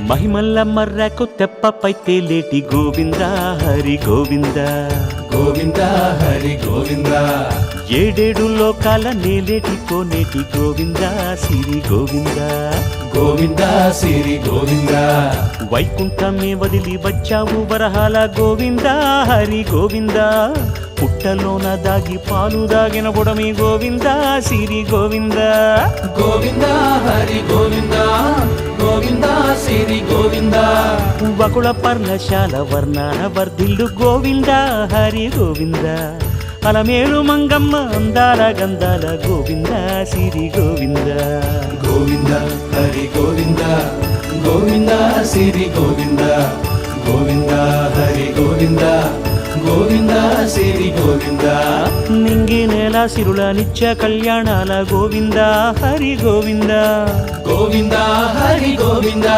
మహిమల్ల మర్రకు తెప్పపై తేలేటి గోవింద హరి గోవింద గోవింద హరి గోవింద ఏడేడు లోకాల నేలేటి కోనేటి గోవింద సిరి గోవింద గోవింద సిరి గోవింద వైకుంఠమే వదిలి వచ్చావు వరహాల గోవింద హరి గోవింద పుట్టలోన దాగి పాలు దాగిన బుడమి గోవింద సిరి గోవింద గోవింద హరి గోవింద గోవింద సిరి గోవింద వకుళ పర్ణశాల వర్ణాన వర్ధిల్లు గోవింద హరి గోవింద అలమేలు మంగమ్మ అందాల గంధాల గోవింద సిరి గోవింద గోవింద హరి గోవింద గోవింద సిరి గోవింద గోవింద హరి గోవింద గోవింద సిరి గోవింద నింగి నేల సిరుల నిత్య కళ్యాణాల గోవింద హరి గోవింద గోవింద హరి గోవింద